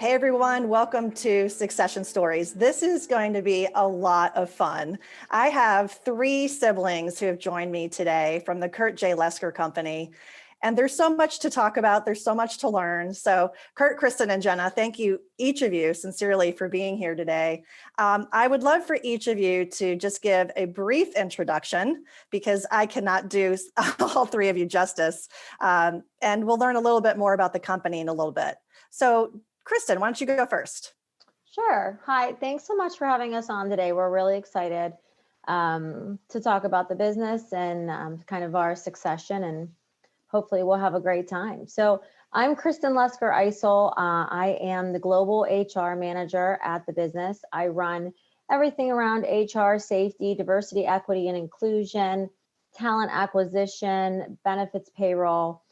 Hey everyone, welcome to Succession Stories. This is going to be a lot of fun. I have three siblings who have joined me today from the Kurt Lesker Company. And there's so much to talk about. There's so much to learn. So Kurt, Kristin, and Jenna, thank you, each of you, sincerely for being here today. I would love for each of you to just give a brief introduction because I cannot do all three of you justice. And we'll learn a little bit more about the company in a little bit. So Kristin, why don't you go first? Sure. Hi, thanks so much for having us on today. We're really excited to talk about the business and kind of our succession, and hopefully we'll have a great time. So I'm Kristin Lesker Eisel. I am the global HR manager at the business. I run everything around HR, safety, diversity, equity, and inclusion, talent acquisition, benefits, payroll,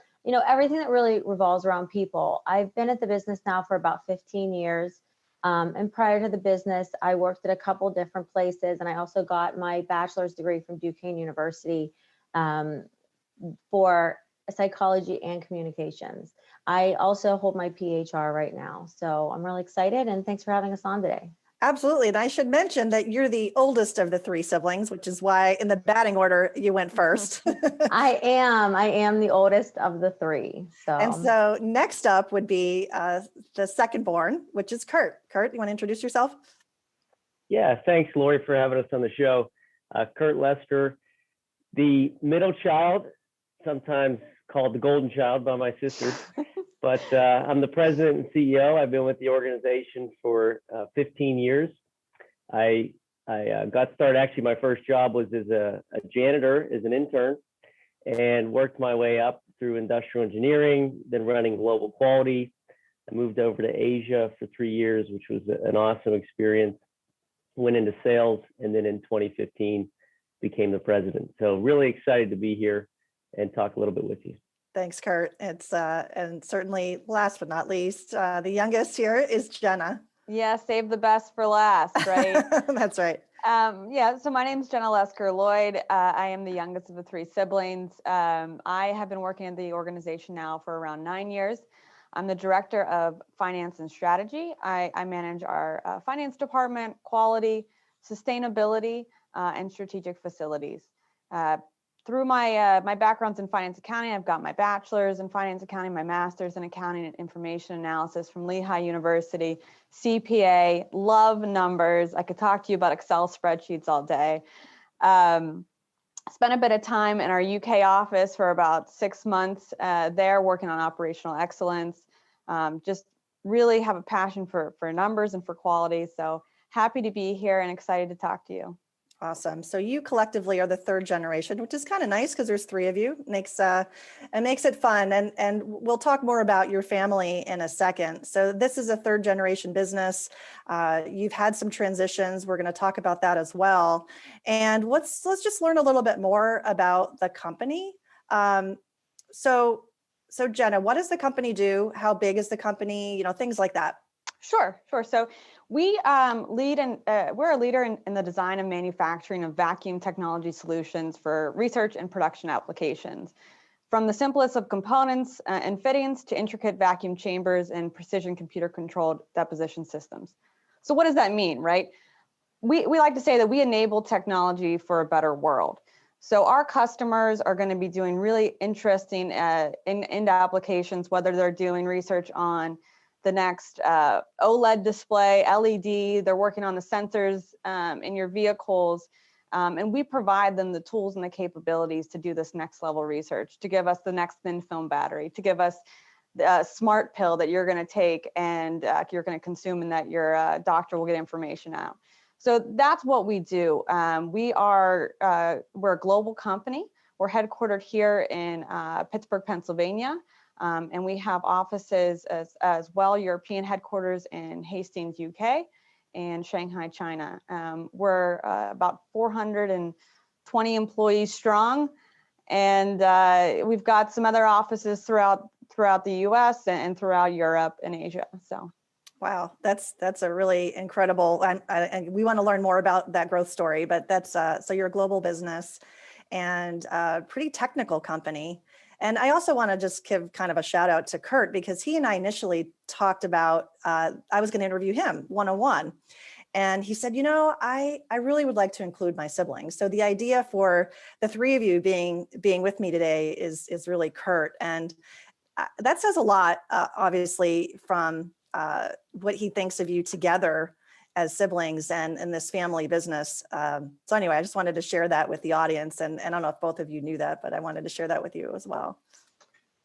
everything that really revolves around people. I've been at the business now for about 15 years. And prior to the business, I worked at a couple different places, and I also got my bachelor's degree from Duquesne University for psychology and communications. I also hold my PHR right now. So I'm really excited, and thanks for having us on today. Absolutely. And I should mention that you're the oldest of the three siblings, which is why in the batting order, you went first. I am the oldest of the three. And so next up would be the second born, which is Kurt. Kurt, you want to introduce yourself? Yeah, thanks, Laurie, for having us on the show. Kurt Lesker, the middle child, sometimes called the golden child by my sisters. But I'm the president and CEO. I've been with the organization for 15 years. I got started, actually, my first job was as a janitor, as an intern, and worked my way up through industrial engineering, then running global quality. I moved over to Asia for 3 years, which was an awesome experience. Went into sales, and then in 2015, became the president. So really excited to be here and talk a little bit with you. Thanks, Kurt. It's and certainly last but not least, the youngest here is Jenna. Yeah, save the best for last, right? That's right. So my name is Jenna Lesker Lloyd. I am the youngest of the three siblings. I have been working at the organization now for around 9 years. I'm the director of finance and strategy. I manage our finance department, quality, sustainability, and strategic facilities. Through my backgrounds in finance accounting, I've got my bachelor's in finance accounting, my master's in accounting and information analysis from Lehigh University, CPA, love numbers. I could talk to you about Excel spreadsheets all day. Spent a bit of time in our UK office for about 6 months there working on operational excellence. Just really have a passion for numbers and for quality. So happy to be here and excited to talk to you. Awesome. So you collectively are the third generation, which is kind of nice because there's three of you. It makes it fun. And we'll talk more about your family in a second. So this is a third generation business. You've had some transitions. We're going to talk about that as well. And let's just learn a little bit more about the company. So Jenna, what does the company do? How big is the company? Things like that. Sure. So we we're a leader in the design and manufacturing of vacuum technology solutions for research and production applications, from the simplest of components and fittings to intricate vacuum chambers and precision computer-controlled deposition systems. So what does that mean, right? We like to say that we enable technology for a better world. So our customers are going to be doing really interesting into applications, whether they're doing research on the next OLED display, LED, they're working on the sensors in your vehicles, and we provide them the tools and the capabilities to do this next level research, to give us the next thin film battery, to give us the smart pill that you're going to take and you're going to consume and that your doctor will get information out. So that's what we do. We're a global company. We're headquartered here in Pittsburgh, Pennsylvania. And we have offices as well, European headquarters in Hastings, UK, and Shanghai, China. We're about 420 employees strong, and we've got some other offices throughout the US and throughout Europe and Asia. So. Wow, that's a really incredible, and we want to learn more about that growth story, but that's, so you're a global business. and a pretty technical company. And I also want to just give kind of a shout out to Kurt, because he and I initially talked about, I was going to interview him one-on-one. And he said, I really would like to include my siblings. So the idea for the three of you being with me today is really Kurt. And that says a lot, obviously, from what he thinks of you together as siblings and in this family business. So anyway, I just wanted to share that with the audience. And I don't know if both of you knew that, but I wanted to share that with you as well.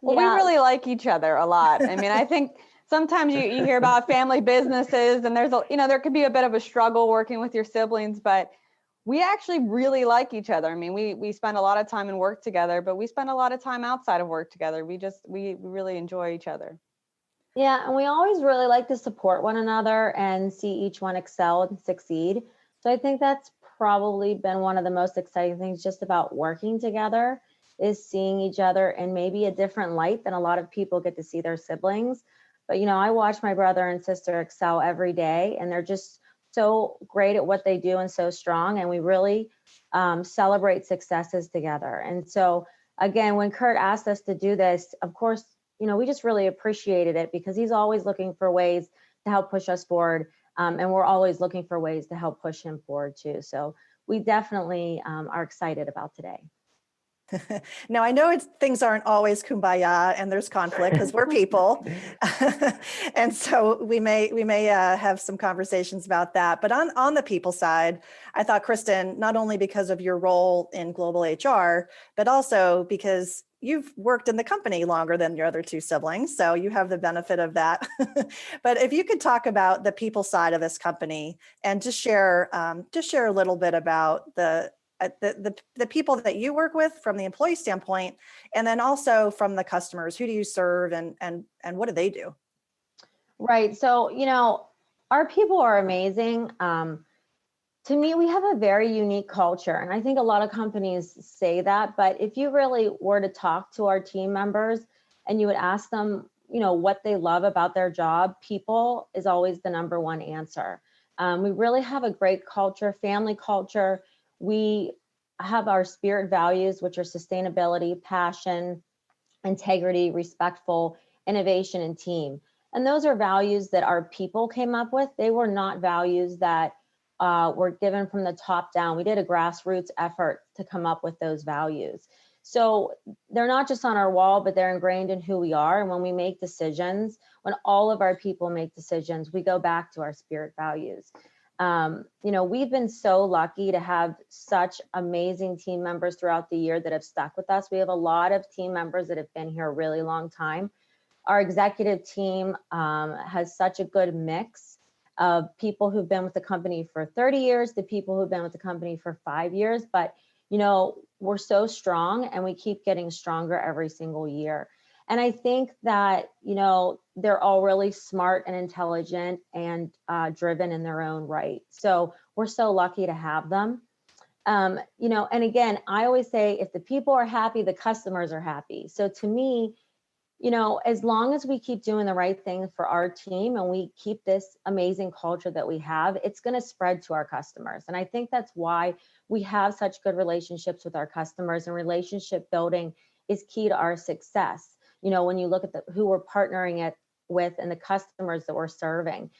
Well, we really like each other a lot. I mean, I think sometimes you hear about family businesses and there's there could be a bit of a struggle working with your siblings, but we actually really like each other. I mean, we spend a lot of time in work together, but we spend a lot of time outside of work together. We really enjoy each other. Yeah, and we always really like to support one another and see each one excel and succeed. So I think that's probably been one of the most exciting things just about working together, is seeing each other in maybe a different light than a lot of people get to see their siblings. But, I watch my brother and sister excel every day, and they're just so great at what they do and so strong. And we really celebrate successes together. And so, again, when Kurt asked us to do this, of course, we just really appreciated it, because he's always looking for ways to help push us forward. And we're always looking for ways to help push him forward too. So we definitely are excited about today. Now, I know things aren't always kumbaya and there's conflict, because we're people. And so we may have some conversations about that. But on the people side, I thought, Kristin, not only because of your role in global HR, but also because you've worked in the company longer than your other two siblings, so you have the benefit of that. But if you could talk about the people side of this company and just share a little bit about the people that you work with from the employee standpoint, and then also from the customers. Who do you serve, and what do they do? Right. So, our people are amazing. To me, we have a very unique culture, and I think a lot of companies say that, but if you really were to talk to our team members and you would ask them, what they love about their job, people is always the number one answer. We really have a great culture, family culture. We have our spirit values, which are sustainability, passion, integrity, respectful, innovation, and team. And those are values that our people came up with. They were not values that were given from the top down. We did a grassroots effort to come up with those values. So they're not just on our wall, but they're ingrained in who we are. And when we make decisions, when all of our people make decisions, we go back to our spirit values. We've been so lucky to have such amazing team members throughout the year that have stuck with us. We have a lot of team members that have been here a really long time. Our executive team has such a good mix of people who've been with the company for 30 years to people who've been with the company for 5 years. But, we're so strong, and we keep getting stronger every single year. And I think that, they're all really smart and intelligent and driven in their own right. So we're so lucky to have them. And again, I always say, if the people are happy, the customers are happy. So to me, as long as we keep doing the right thing for our team and we keep this amazing culture that we have, it's going to spread to our customers. And I think that's why we have such good relationships with our customers, and relationship building is key to our success. When you look at who we're partnering it with and the customers that we're serving,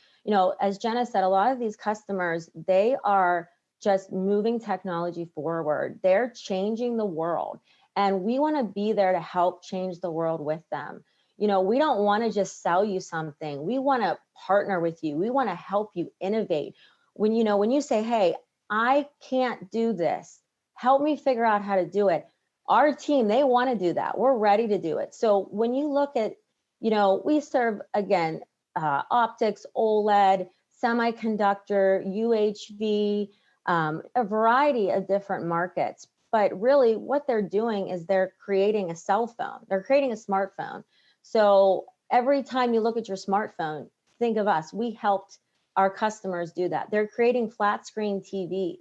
as Jenna said, a lot of these customers, they are just moving technology forward. They're changing the world. And we want to be there to help change the world with them. We don't want to just sell you something. We want to partner with you. We want to help you innovate. When you say, hey, I can't do this, help me figure out how to do it. Our team, they want to do that. We're ready to do it. So when you look at, we serve, again, optics, OLED, semiconductor, UHV, a variety of different markets. But really what they're doing is they're creating a cell phone. They're creating a smartphone. So every time you look at your smartphone, think of us. We helped our customers do that. They're creating flat screen TVs.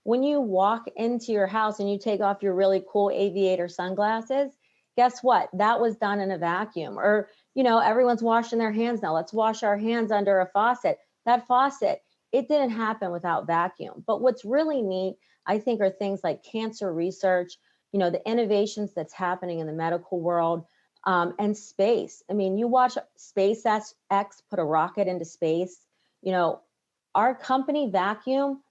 When you walk into your house and you take off your really cool aviator sunglasses, guess what? That was done in a vacuum. Or, everyone's washing their hands now. Let's wash our hands under a faucet. That faucet, it didn't happen without vacuum. But what's really neat, I think, are things like cancer research, the innovations that's happening in the medical world, and space. I mean, you watch SpaceX put a rocket into space. Our company Vacuum,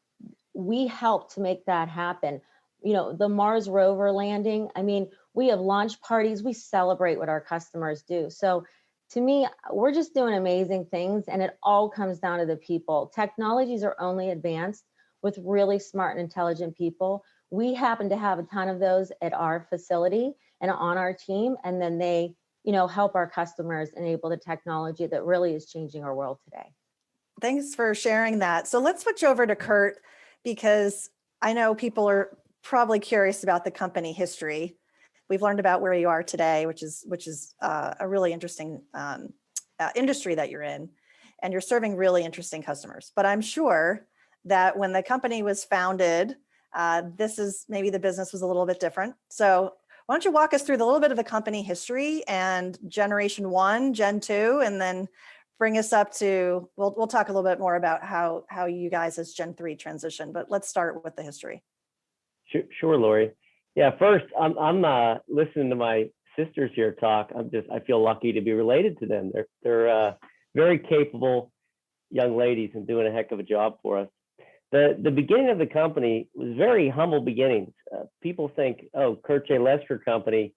we helped to make that happen. The Mars rover landing. I mean, we have launch parties. We celebrate what our customers do. So to me, we're just doing amazing things, and it all comes down to the people. Technologies are only advanced with really smart and intelligent people. We happen to have a ton of those at our facility and on our team, and then they, help our customers enable the technology that really is changing our world today. Thanks for sharing that. So let's switch over to Kurt, because I know people are probably curious about the company history. We've learned about where you are today, which is a really interesting industry that you're in, and you're serving really interesting customers. But I'm sure that when the company was founded, maybe the business was a little bit different. So why don't you walk us through a little bit of the company history and generation 1, gen 2, and then bring us up to, we'll talk a little bit more about how you guys as gen 3 transition, but let's start with the history. Sure, Laurie. Yeah, first, I'm listening to my sisters here talk. I feel lucky to be related to them. They're very capable young ladies and doing a heck of a job for us. The beginning of the company was very humble beginnings. People think, oh, Kurt J. Lesker Company,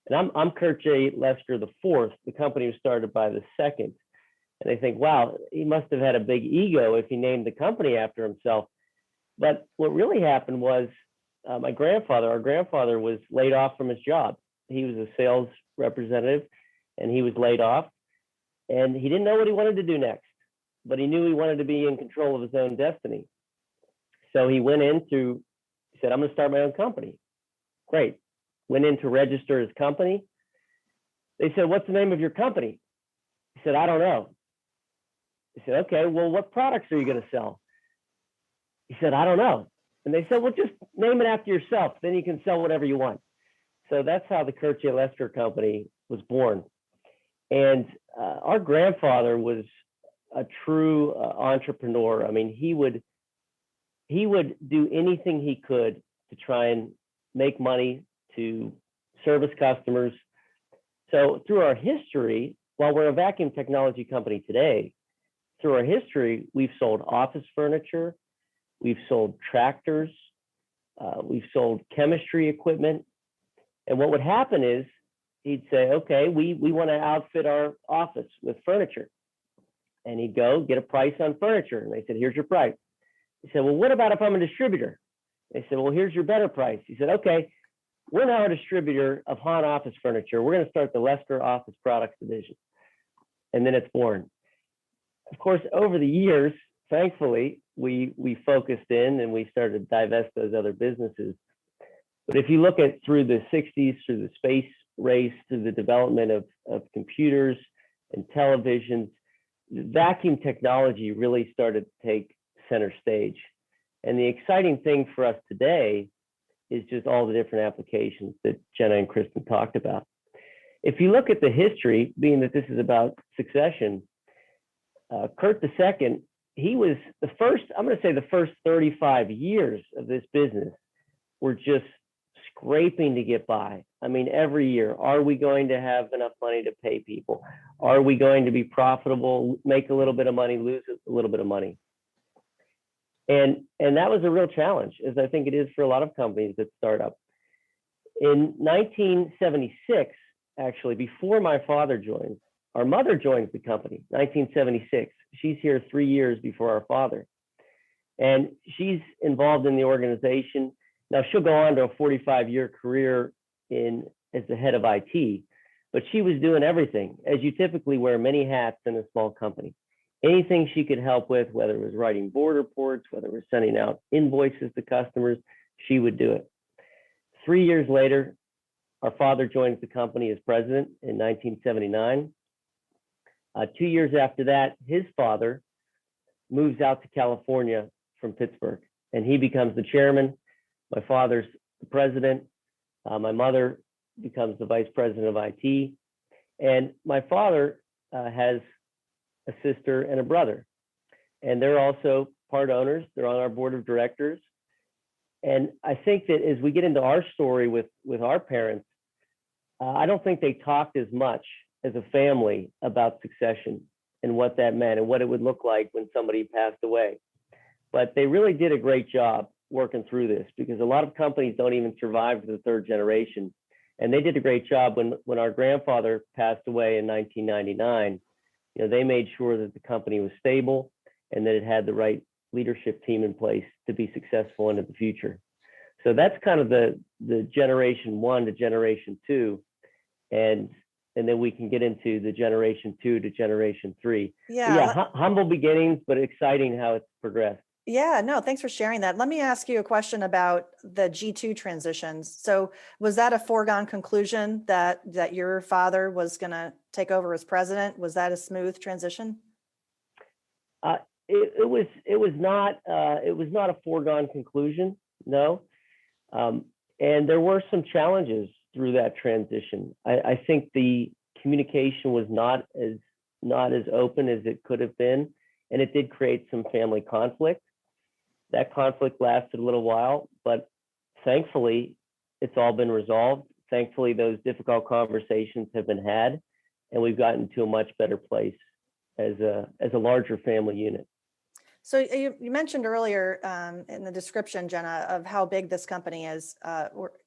and I'm Kurt J. Lesker IV. The company was started by the second. And they think, wow, he must have had a big ego if he named the company after himself. But what really happened was our grandfather was laid off from his job. He was a sales representative and he was laid off, and he didn't know what he wanted to do next, but he knew he wanted to be in control of his own destiny. So he said, I'm going to start my own company. Great. Went in to register his company. They said, what's the name of your company? He said, I don't know. He said, okay, well, what products are you going to sell? He said, I don't know. And they said, well, just name it after yourself. Then you can sell whatever you want. So that's how the Kurt J. Lesker Company was born. And our grandfather was a true entrepreneur. I mean, he would do anything he could to try and make money to service customers. So through our history, while we're a vacuum technology company today, through our history, we've sold office furniture, we've sold tractors, we've sold chemistry equipment. And what would happen is he'd say, okay, we want to outfit our office with furniture. And he'd go get a price on furniture. And they said, here's your price. He said, well, what about if I'm a distributor? They said, well, here's your better price. He said, okay, we're now a distributor of Hahn office furniture. We're going to start the Lesker Office Products Division. And then it's born. Of course, over the years, thankfully, we focused in and we started to divest those other businesses. But if you look at through the 60s, through the space race, through the development of computers and televisions, vacuum technology really started to take center stage. And the exciting thing for us today is just all the different applications that Jenna and Kristin talked about. If you look at the history, being that this is about succession, Kurt II, he was the first, I'm going to say the first 35 years of this business were just scraping to get by. I mean, every year, are we going to have enough money to pay people? Are we going to be profitable, make a little bit of money, lose a little bit of money? And that was a real challenge, as I think it is for a lot of companies that start up. In 1976, actually, before my father joined, our mother joins the company, 1976. She's here 3 years before our father. And she's involved in the organization. Now, she'll go on to a 45-year career as the head of IT, but she was doing everything, as you typically wear many hats in a small company. Anything she could help with, whether it was writing board reports, whether it was sending out invoices to customers, she would do it. 3 years later, our father joins the company as president in 1979. 2 years after that, his father moves out to California from Pittsburgh, and he becomes the chairman. My father's the president. My mother becomes the vice president of IT. And my father has a sister and a brother, and they're also part owners. They're on our board of directors. And I think that as we get into our story with our parents, I don't think they talked as much as a family about succession and what that meant and what it would look like when somebody passed away. But they really did a great job working through this, because a lot of companies don't even survive to the third generation. And they did a great job when our grandfather passed away in 1999. You know, they made sure that the company was stable and that it had the right leadership team in place to be successful into the future. So that's kind of the generation 1 to generation 2, and then we can get into the generation 2 to generation 3. Yeah. Humble beginnings, but exciting how it's progressed. Yeah, no, thanks for sharing that. Let me ask you a question about the G2 transitions. So was that a foregone conclusion that your father was going to take over as president? Was that a smooth transition? It was not a foregone conclusion, no. And there were some challenges through that transition. I think the communication was not as open as it could have been, and it did create some family conflict. That conflict lasted a little while, but thankfully it's all been resolved. Thankfully, those difficult conversations have been had, and we've gotten to a much better place as a larger family unit. So you mentioned earlier in the description, Jenna, of how big this company is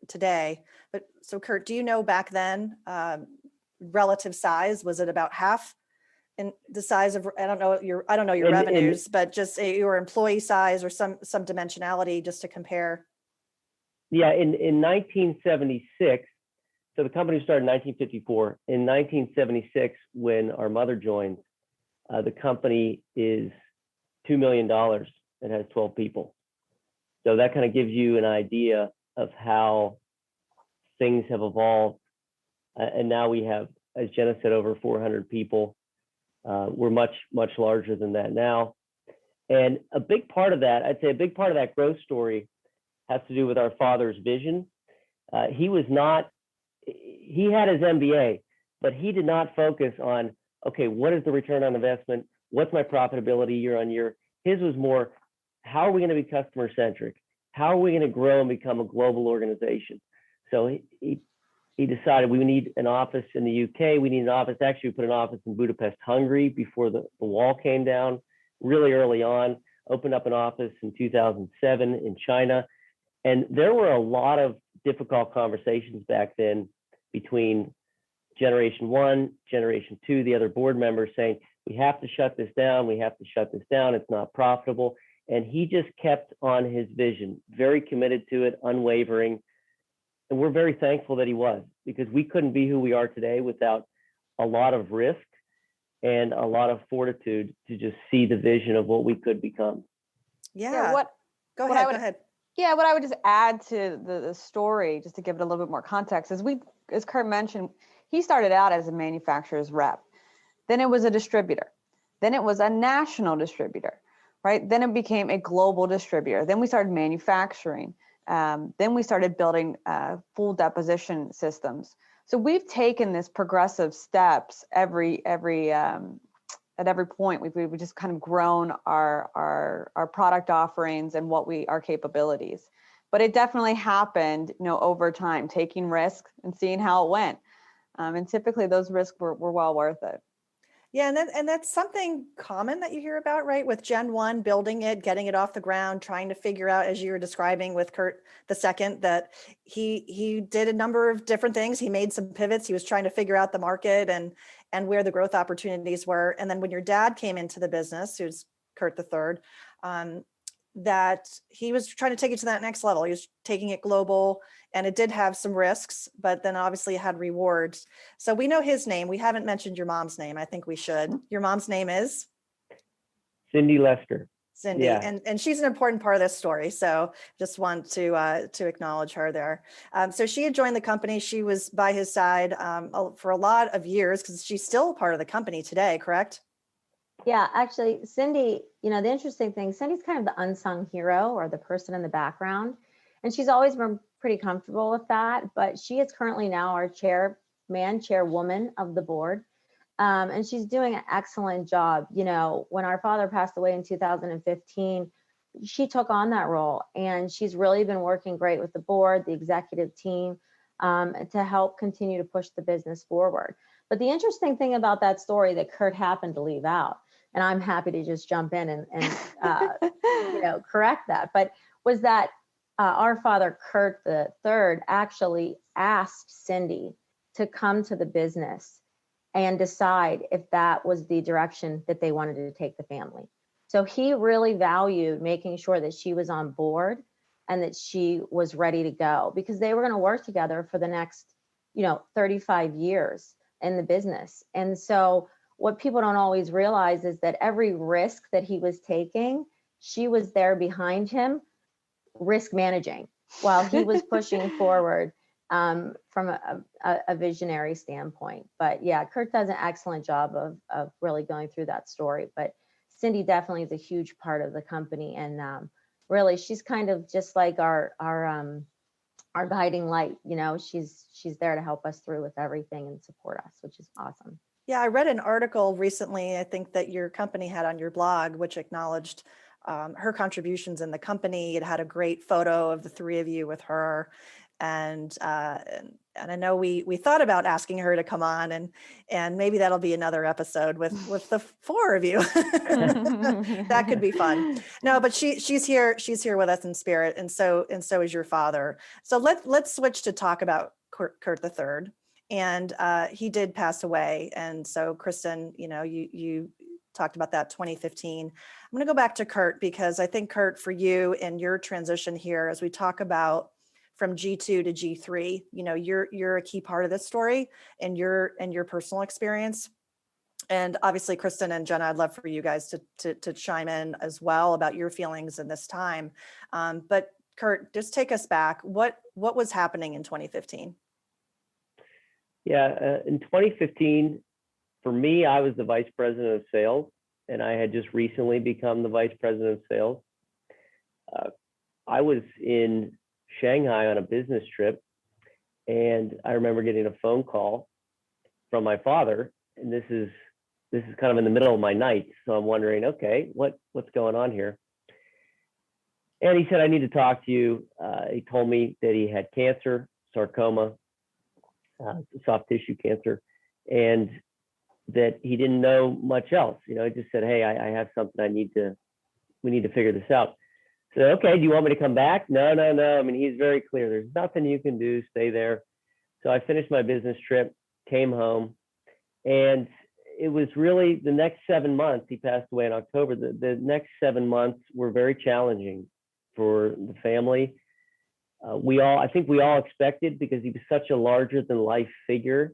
today. But so Kurt, do you know back then relative size? Was it about half in the size of, I don't know your revenues, but just your employee size or some dimensionality just to compare? Yeah, in 1976, so the company started in 1954. In 1976, when our mother joined, the company is $2 million and has 12 people. So that kind of gives you an idea of how things have evolved. And now we have, as Jenna said, over 400 people. We're much, much larger than that now. And a big part of that, I'd say a big part of that growth story has to do with our father's vision. He had his MBA, but he did not focus on, okay, what is the return on investment? What's my profitability year on year? His was more, how are we going to be customer centric? How are we going to grow and become a global organization? So he decided we need an office in the UK. We need an office. Actually, we put an office in Budapest, Hungary before the wall came down really early on. Opened up an office in 2007 in China. And there were a lot of difficult conversations back then between generation 1, generation 2, the other board members saying, we have to shut this down. We have to shut this down. It's not profitable. And he just kept on his vision, very committed to it, unwavering. And we're very thankful that he was, because we couldn't be who we are today without a lot of risk and a lot of fortitude to just see the vision of what we could become. Yeah. Go ahead. Yeah, what I would just add to the story, just to give it a little bit more context, is as Kurt mentioned, he started out as a manufacturer's rep. Then it was a distributor. Then it was a national distributor, right? Then it became a global distributor. Then we started manufacturing. Then we started building full deposition systems. So we've taken this progressive steps at every point. We've just kind of grown our product offerings and our capabilities. But it definitely happened, over time, taking risks and seeing how it went. And typically those risks were well worth it. Yeah, and that's something common that you hear about, right? With Gen 1, building it, getting it off the ground, trying to figure out, as you were describing with Kurt II, that he did a number of different things. He made some pivots. He was trying to figure out the market and where the growth opportunities were. And then when your dad came into the business, who's Kurt III, that he was trying to take it to that next level. He was taking it global, and it did have some risks, but then obviously it had rewards. So we know his name. We haven't mentioned your mom's name. I think we should. Your mom's name is? Cindy Lesker. Cindy, yeah. And she's an important part of this story. So just want to acknowledge her there. So she had joined the company. She was by his side for a lot of years, because she's still part of the company today, correct? Yeah, actually, Cindy, the interesting thing, Cindy's kind of the unsung hero, or the person in the background. And she's always been pretty comfortable with that. But she is currently now our chairwoman of the board. And she's doing an excellent job. When our father passed away in 2015, she took on that role, and she's really been working great with the board, the executive team, to help continue to push the business forward. But the interesting thing about that story that Kurt happened to leave out, and I'm happy to just jump in and correct that, but was that our father, Kurt III, actually asked Cindy to come to the business and decide if that was the direction that they wanted to take the family. So he really valued making sure that she was on board and that she was ready to go, because they were going to work together for the next, 35 years in the business. And so what people don't always realize is that every risk that he was taking, she was there behind him, risk managing, while he was pushing forward from a visionary standpoint. But yeah, Kurt does an excellent job of really going through that story. But Cindy definitely is a huge part of the company, and really, she's kind of just like our guiding light. She's there to help us through with everything and support us, which is awesome. Yeah, I read an article recently, I think that your company had on your blog, which acknowledged her contributions in the company. It had a great photo of the three of you with her. And I know we thought about asking her to come on, and maybe that'll be another episode with the four of you. That could be fun. No, but she's here with us in spirit, and so is your father. So let's switch to talk about Kurt III. And he did pass away. And so Kristin, you talked about that 2015. I'm going to go back to Kurt, because I think, Kurt, for you and your transition here, as we talk about from G2 to G3, you're a key part of this story and your personal experience. And obviously, Kristin and Jenna, I'd love for you guys to chime in as well about your feelings in this time. But Kurt, just take us back. What was happening in 2015? Yeah, in 2015, for me, I was the vice president of sales, and I had just recently become the vice president of sales. I was in Shanghai on a business trip, and I remember getting a phone call from my father, and this is kind of in the middle of my night, so I'm wondering, okay, what's going on here? And he said, I need to talk to you. He told me that he had cancer, sarcoma, soft tissue cancer, and that he didn't know much else. He just said, hey, I have something we need to figure this out. So, okay, do you want me to come back? No. I mean, he's very clear. There's nothing you can do. Stay there. So I finished my business trip, came home, and it was really the next 7 months. He passed away in October. The next 7 months were very challenging for the family. I think we all expected, because he was such a larger than life figure,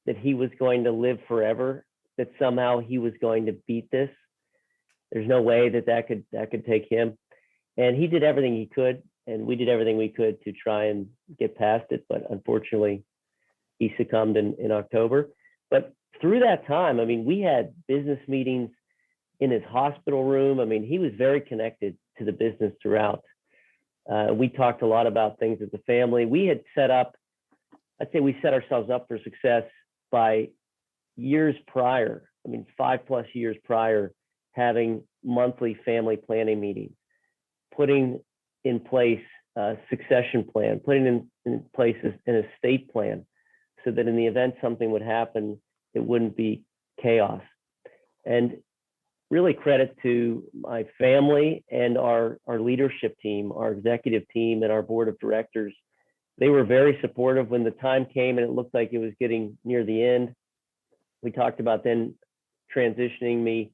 that he was going to live forever, that somehow he was going to beat this. There's no way that could take him. And he did everything he could, and we did everything we could to try and get past it. But unfortunately, he succumbed in October. But through that time, I mean, we had business meetings in his hospital room. I mean, he was very connected to the business throughout. We talked a lot about things as a family. We had set ourselves up for success by years prior. I mean, 5+ years prior, having monthly family planning meetings, putting in place a succession plan, putting in place an estate plan, so that in the event something would happen, it wouldn't be chaos. And really credit to my family and our leadership team, our executive team, and our board of directors. They were very supportive when the time came and it looked like it was getting near the end. We talked about then transitioning me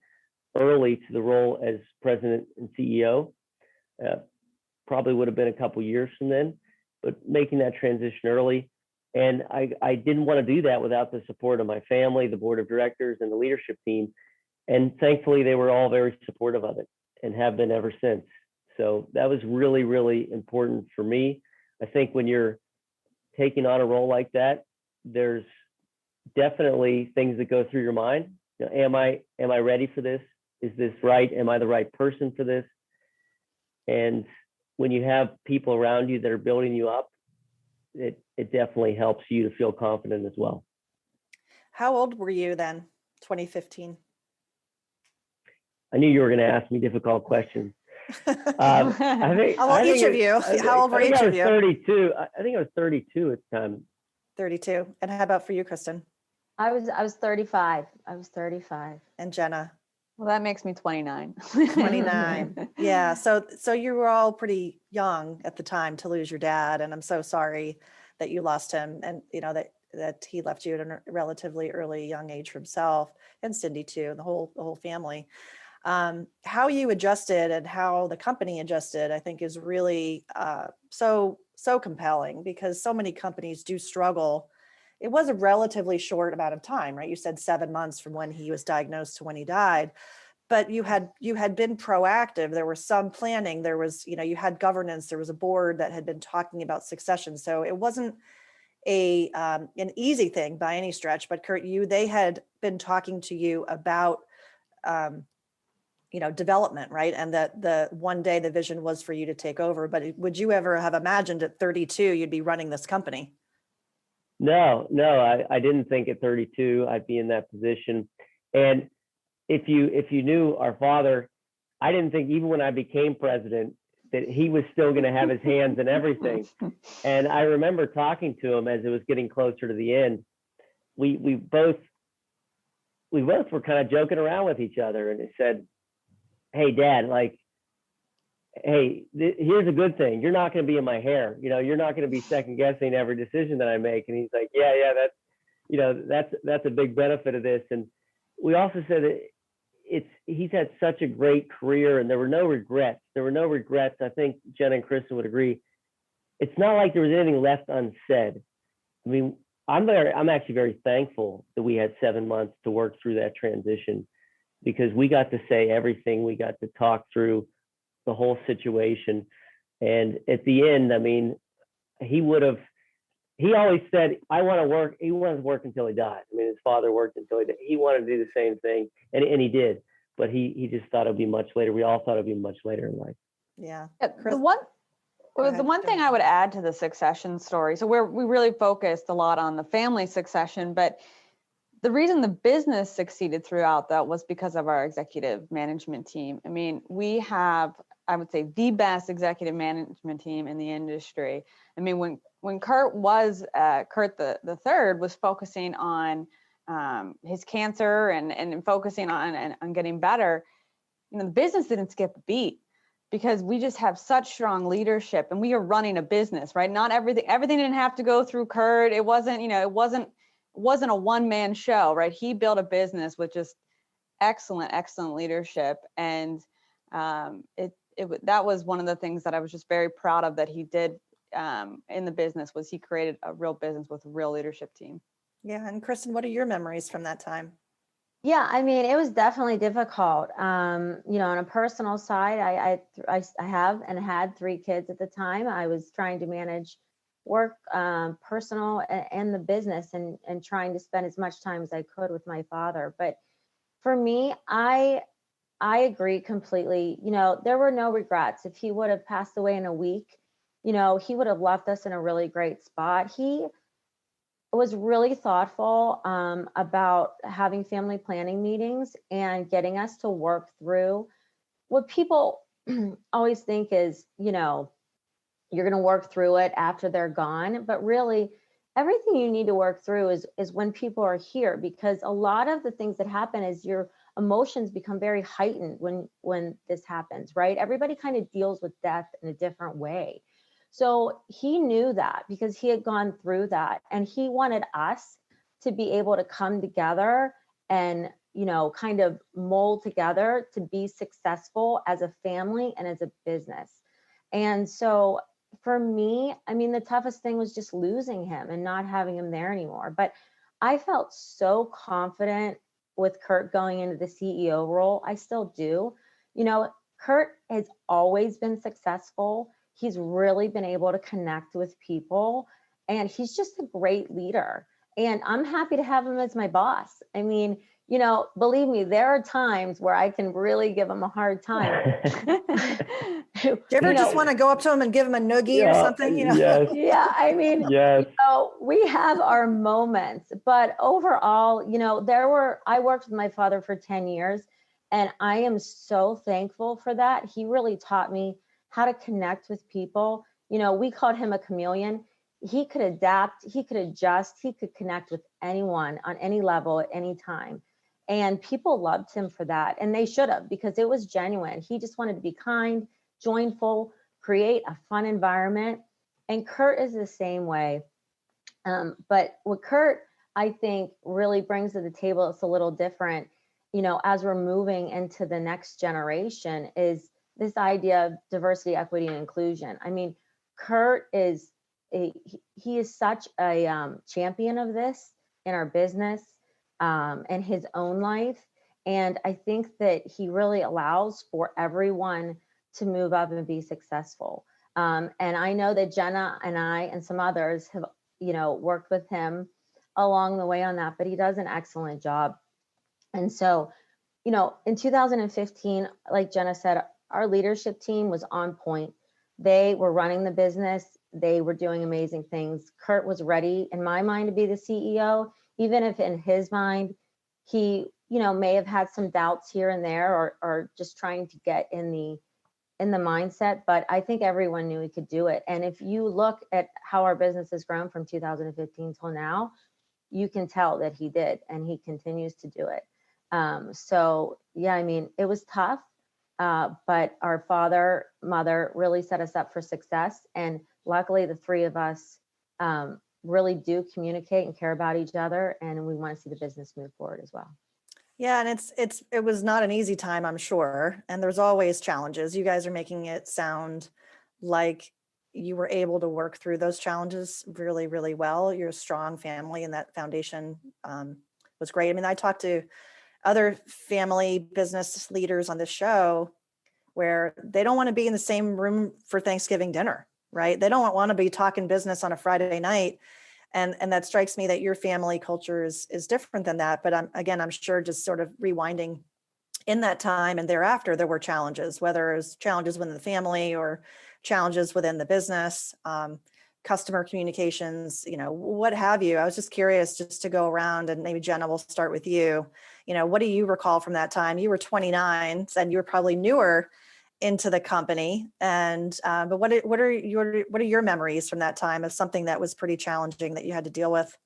early to the role as president and CEO. Probably would have been a couple years from then, but making that transition early. And I didn't want to do that without the support of my family, the board of directors, and the leadership team. And thankfully, they were all very supportive of it and have been ever since. So that was really, really important for me. I think when you're taking on a role like that, there's definitely things that go through your mind. Am I ready for this? Is this right? Am I the right person for this? And when you have people around you that are building you up, it definitely helps you to feel confident as well. How old were you then, 2015? I knew you were going to ask me difficult questions. I think How old each of you? How old were each of you? 32. I think I was 32 at the time. 32. And how about for you, Kristin? I was 35. I was 35. And Jenna? Well, that makes me 29. 29. Yeah. So you were all pretty young at the time to lose your dad. And I'm so sorry that you lost him, and that he left you at a relatively early young age for himself, and Cindy too, and the whole family. How you adjusted and how the company adjusted, I think, is really so compelling, because so many companies do struggle. It was a relatively short amount of time, right? You said 7 months from when he was diagnosed to when he died, but you had been proactive. There was some planning. There was, you had governance. There was a board that had been talking about succession. So it wasn't an easy thing by any stretch. But Kurt, they had been talking to you about development, right? And that the one day the vision was for you to take over. But would you ever have imagined at 32 you'd be running this company? No, I didn't think at 32 I'd be in that position. And if you knew our father, I didn't think even when I became president that he was still going to have his hands in everything. And I remember talking to him as it was getting closer to the end. We both were kind of joking around with each other, and he said, "Hey, Dad, here's a good thing. You're not going to be in my hair. You're not going to be second guessing every decision that I make." And he's like, "Yeah, that's a big benefit of this." And we also said that he's had such a great career, and there were no regrets. I think Jenna and Kristin would agree. It's not like there was anything left unsaid. I mean, I'm actually very thankful that we had 7 months to work through that transition, because we got to say everything. We got to talk through the whole situation. And at the end, I mean, he always said, I want to work. He wanted to work until he died. I mean, his father worked until he died. He wanted to do the same thing, and he did, but he just thought it'd be much later. We all thought it'd be much later in life. Yeah. The one thing I would add to the succession story, so we really focused a lot on the family succession, but the reason the business succeeded throughout that was because of our executive management team. I mean, we have, I would say, the best executive management team in the industry. I mean, when Kurt the third was focusing on his cancer and focusing on getting better, the business didn't skip a beat, because we just have such strong leadership, and we are running a business, right? Not everything didn't have to go through Kurt. It wasn't a one-man show, right? He built a business with just excellent leadership. And that was one of the things that I was just very proud of that he did in the business, was he created a real business with a real leadership team. Yeah. And Kristin, what are your memories from that time? Yeah, I mean, it was definitely difficult. On a personal side, I have and had 3 kids at the time. I was trying to manage work, personal, and the business, and trying to spend as much time as I could with my father. But for me, I agree completely. There were no regrets. If he would have passed away in a week, he would have left us in a really great spot. He was really thoughtful about having family planning meetings and getting us to work through what people always think is, you're going to work through it after they're gone. But really, everything you need to work through is when people are here, because a lot of the things that happen is your emotions become very heightened when this happens, right? Everybody kind of deals with death in a different way. So he knew that, because he had gone through that, and he wanted us to be able to come together and, kind of mold together to be successful as a family and as a business. And so for me, I mean, the toughest thing was just losing him and not having him there anymore. But I felt so confident with Kurt going into the CEO role. I still do. Kurt has always been successful. He's really been able to connect with people, and he's just a great leader. And I'm happy to have him as my boss. I mean, believe me, there are times where I can really give him a hard time. Do you ever just want to go up to him and give him a noogie or something? Yes. Yeah, I mean, yes. We have our moments, but overall, I worked with my father for 10 years, And I am so thankful for that. He really taught me how to connect with people. You know, we called him a chameleon. He could adapt, he could adjust, he could connect with anyone on any level at any time. And people loved him for that. And they should have, because it was genuine. He just wanted to be kind, joyful, create a fun environment. And Kurt is the same way. But what Kurt, I think, really brings to the table, it's a little different, you know, as we're moving into the next generation, is this idea of diversity, equity, and inclusion. I mean, Kurt is he is such a champion of this in our business and his own life. And I think that he really allows for everyone to move up and be successful. And I know that Jenna and I and some others have, you know, worked with him along the way on that, but he does an excellent job. And so, you know, in 2015, like Jenna said, our leadership team was on point. They were running the business. They were doing amazing things. Kurt was ready, in my mind, to be the CEO, even if in his mind, he, you know, may have had some doubts here and there, or just trying to get in the mindset. But I think everyone knew he could do it. And if you look at how our business has grown from 2015 till now, you can tell that he did, and he continues to do it. So yeah, I mean, it was tough, but our father, mother really set us up for success. And luckily the three of us really do communicate and care about each other, and we want to see the business move forward as well. Yeah, and it was not an easy time, I'm sure. And there's always challenges. You guys are making it sound like you were able to work through those challenges really, really well. You're a strong family, and that foundation was great. I mean, I talked to other family business leaders on this show where they don't want to be in the same room for Thanksgiving dinner, right? They don't want to be talking business on a Friday night. And that strikes me that your family culture is different than that. But I'm sure just sort of rewinding in that time and thereafter, there were challenges, whether it was challenges within the family or challenges within the business, customer communications, you know, what have you. I was just curious just to go around, and maybe Jenna, we'll start with you. You know, what do you recall from that time? You were 29 and you were probably newer into the company. And but what are your memories from that time of something that was pretty challenging that you had to deal with?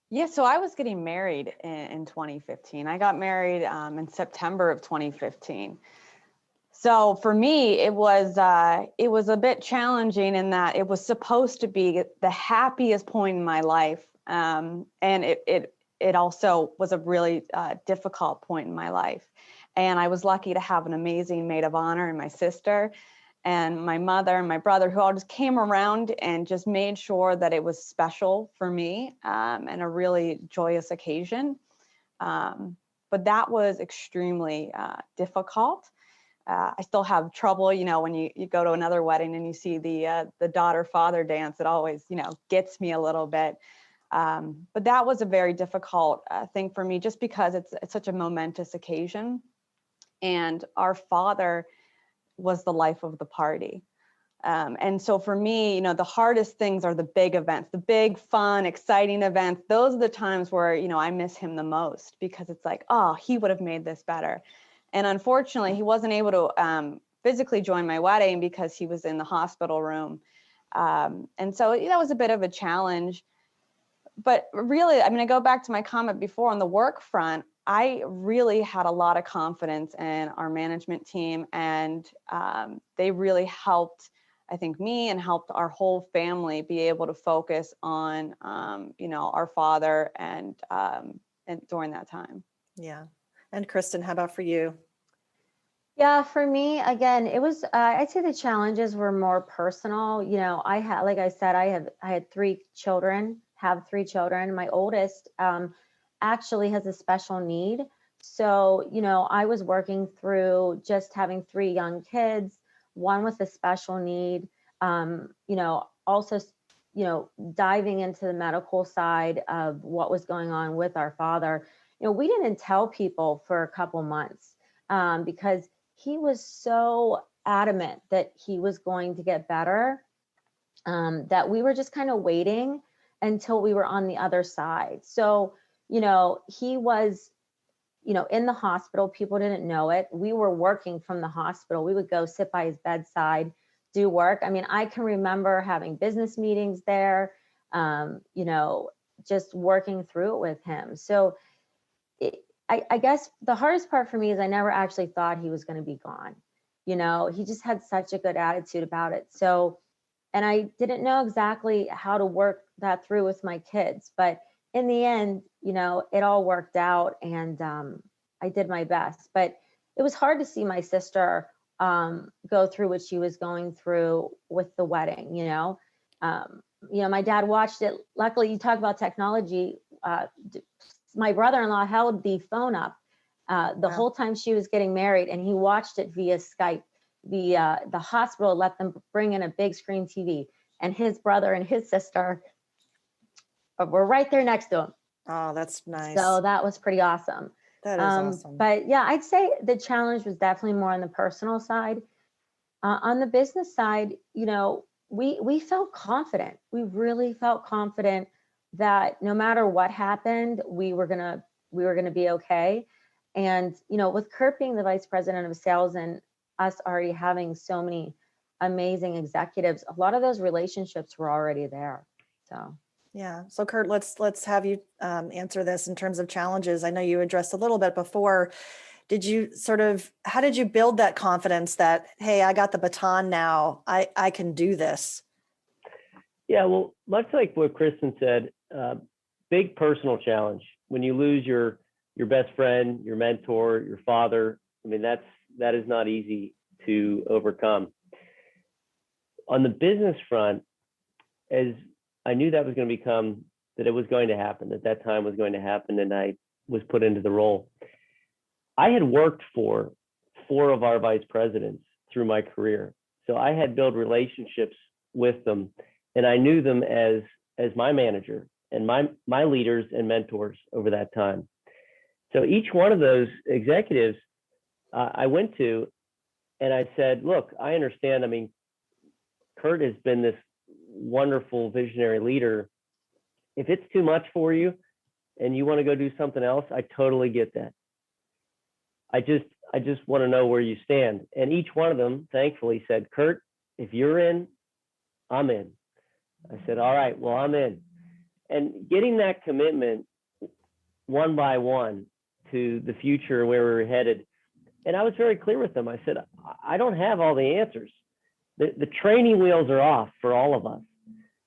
Yeah, so I was getting married in 2015. I got married in September of 2015. So for me, it was a bit challenging in that it was supposed to be the happiest point in my life, and it also was a really difficult point in my life. And I was lucky to have an amazing maid of honor and my sister and my mother and my brother, who all just came around and just made sure that it was special for me and a really joyous occasion. But that was extremely difficult. I still have trouble, you know, when you go to another wedding and you see the daughter-father dance, it always, you know, gets me a little bit. But that was a very difficult thing for me, just because it's such a momentous occasion. And our father was the life of the party. And so for me, you know, the hardest things are the big events, the big, fun, exciting events. Those are the times where, you know, I miss him the most, because it's like, oh, he would have made this better. And unfortunately, he wasn't able to physically join my wedding because he was in the hospital room. And so that was a bit of a challenge. But really, I mean, I go back to my comment before on the work front. I really had a lot of confidence in our management team, and they really helped, I think, me and helped our whole family be able to focus on, you know, our father and during that time. Yeah. And Kristin, how about for you? Yeah, for me, again, it was, I'd say the challenges were more personal. You know, I had, like I said, I had three children. My oldest actually has a special need. So, you know, I was working through just having three young kids, one with a special need, you know, also, you know, diving into the medical side of what was going on with our father. You know, we didn't tell people for a couple months because he was so adamant that he was going to get better, that we were just kind of waiting until we were on the other side. So, you know, he was in the hospital. People didn't know it. We were working from the hospital. We would go sit by his bedside, do work. I mean, I can remember having business meetings there, just working through it with him. So I guess the hardest part for me is I never actually thought he was going to be gone. He just had such a good attitude about it. So, and I didn't know exactly how to work that through with my kids, but in the end, it all worked out, and I did my best. But it was hard to see my sister go through what she was going through with the wedding. My dad watched it. Luckily, you talk about technology. My brother-in-law held the phone up the whole time she was getting married, and he watched it via Skype. The hospital let them bring in a big screen TV, and his brother and his sister were right there next to him. Oh, that's nice. So that was pretty awesome. That is awesome. But yeah, I'd say the challenge was definitely more on the personal side. On the business side, we felt confident. We really felt confident that no matter what happened, we were gonna be okay. And with Kurt being the vice president of sales and us already having so many amazing executives, a lot of those relationships were already there. So yeah. So Kurt, let's have you answer this in terms of challenges. I know you addressed a little bit before. How did you build that confidence that, hey, I got the baton now, I can do this? Yeah, well, much like what Kristin said, big personal challenge. When you lose your best friend, your mentor, your father, I mean, that is not easy to overcome. On the business front, as I knew that it was going to happen, that time was going to happen, and I was put into the role. I had worked for 4 of our vice presidents through my career. So I had built relationships with them, and I knew them as my manager and my leaders and mentors over that time. So each one of those executives I went to, and I said, look, I understand. I mean, Kurt has been this wonderful visionary leader. If it's too much for you and you want to go do something else, I totally get that. I just want to know where you stand. And each one of them, thankfully, said, Kurt, if you're in, I'm in. I said, all right, well, I'm in. And getting that commitment one by one to the future, where we were headed. And I was very clear with them. I said, I don't have all the answers. The training wheels are off for all of us.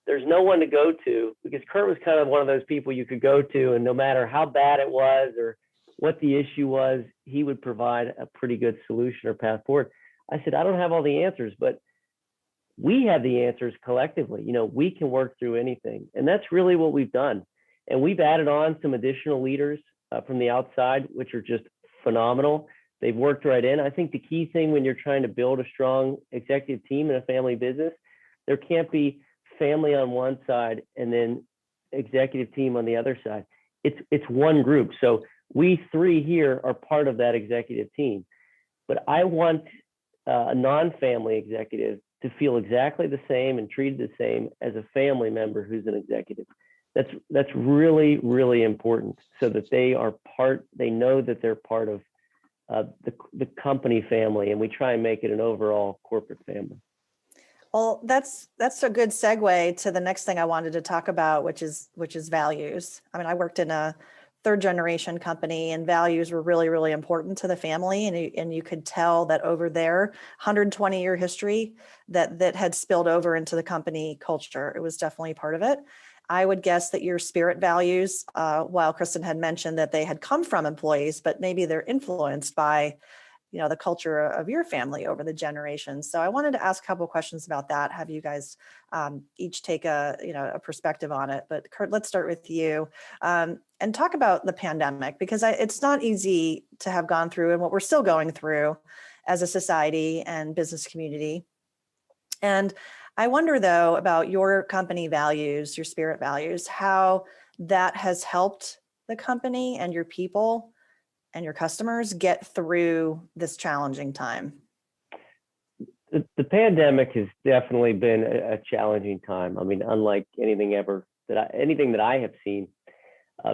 There's no one to go to, because Kurt was kind of one of those people you could go to, and no matter how bad it was or what the issue was, he would provide a pretty good solution or path forward. I said, I don't have all the answers, but we have the answers collectively. We can work through anything. And that's really what we've done. And we've added on some additional leaders from the outside, which are just phenomenal. They've worked right in. I think the key thing when you're trying to build a strong executive team in a family business, there can't be family on one side and then executive team on the other side. It's one group. So we 3 here are part of that executive team. But I want a non-family executive to feel exactly the same and treated the same as a family member who's an executive. That's really, really important, so that they know that they're part of the company family, and we try and make it an overall corporate family. Well, that's a good segue to the next thing I wanted to talk about, which is values. I mean, I worked in a 3rd generation company, and values were really, really important to the family. And you could tell that over their 120-year history that had spilled over into the company culture. It was definitely part of it. I would guess that your spirit values, while Kristin had mentioned that they had come from employees, but maybe they're influenced by the culture of your family over the generations. So I wanted to ask a couple of questions about that. Have you guys each take a perspective on it? But Kurt, let's start with you and talk about the pandemic, because it's not easy to have gone through, and what we're still going through as a society and business community. And I wonder, though, about your company values, your spirit values, how that has helped the company and your people and your customers get through this challenging time. The pandemic has definitely been a challenging time. I mean, unlike anything that I have seen.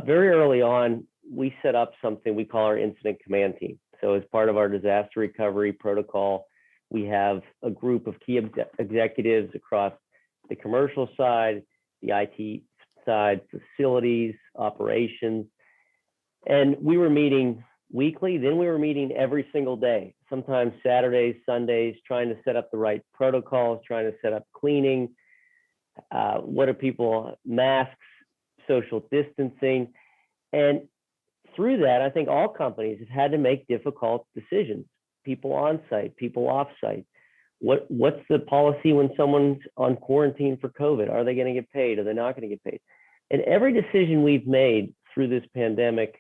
Very early on, we set up something we call our incident command team. So as part of our disaster recovery protocol, we have a group of key executives across the commercial side, the IT side, facilities, operations. And we were meeting weekly, then we were meeting every single day, sometimes Saturdays, Sundays, trying to set up the right protocols, trying to set up cleaning. What are people, masks, social distancing. And through that, I think all companies have had to make difficult decisions. People on site, people off site. What's the policy when someone's on quarantine for COVID? Are they going to get paid? Are they not going to get paid? And every decision we've made through this pandemic,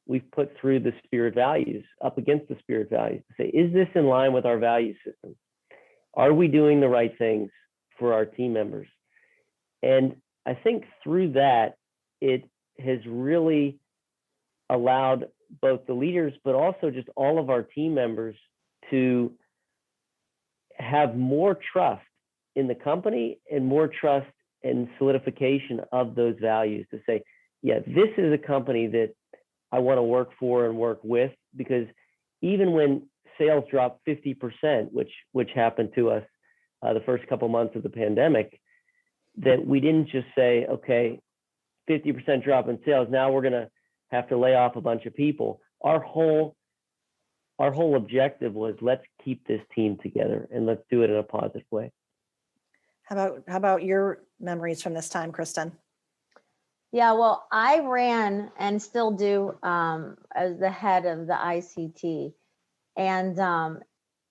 we've put through the spirit values, up against the spirit values to say, is this in line with our value system? Are we doing the right things for our team members? And I think through that, it has really allowed both the leaders, but also just all of our team members to have more trust in the company and more trust and solidification of those values to say, yeah, this is a company that I want to work for and work with, because even when sales dropped 50%, which happened to us the first couple months of the pandemic, that we didn't just say, okay, 50% drop in sales, now we're going to have to lay off a bunch of people. Our whole objective was, let's keep this team together and let's do it in a positive way. How about your memories from this time, Kristin? Yeah, well, I ran and still do as the head of the ICT, and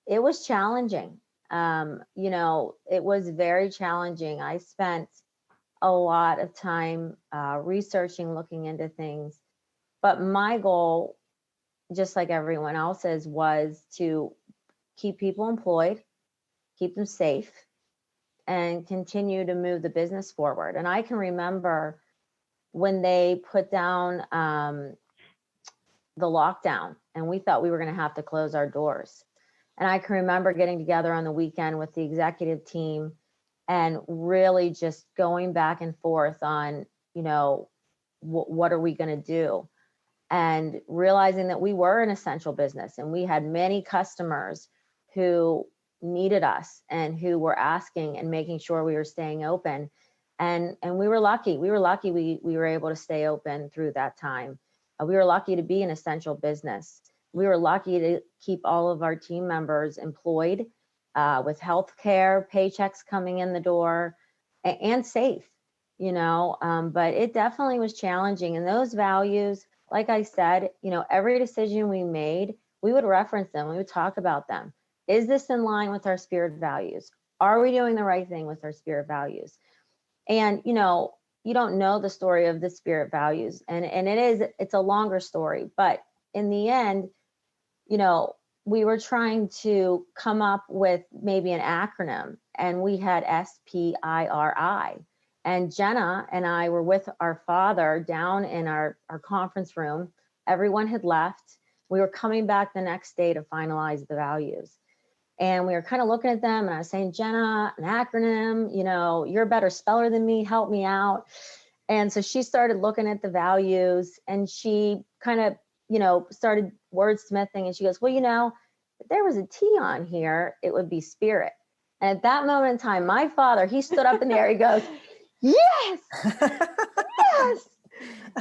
it was challenging. It was very challenging. I spent a lot of time researching, looking into things, but my goal, just like everyone else's, was to keep people employed, keep them safe, and continue to move the business forward. And I can remember when they put down the lockdown and we thought we were going to have to close our doors. And I can remember getting together on the weekend with the executive team and really just going back and forth on, what are we going to do? And realizing that we were an essential business and we had many customers who needed us and who were asking and making sure we were staying open. And we were lucky. We were able to stay open through that time. We were lucky to be an essential business. We were lucky to keep all of our team members employed with health care, paychecks coming in the door, and safe, but it definitely was challenging. And those values, like I said, every decision we made, we would reference them. We would talk about them. Is this in line with our spirit values? Are we doing the right thing with our spirit values? And, you don't know the story of the spirit values, and it's a longer story, but in the end, we were trying to come up with maybe an acronym, and we had SPIRI. And Jenna and I were with our father down in our conference room. Everyone had left. We were coming back the next day to finalize the values. And we were kind of looking at them, and I was saying, Jenna, an acronym, you're a better speller than me, help me out. And so she started looking at the values, and she kind of, started wordsmithing, and she goes, well, if there was a T on here, it would be spirit. And at that moment in time, my father, he stood up in the air, he goes, yes, yes.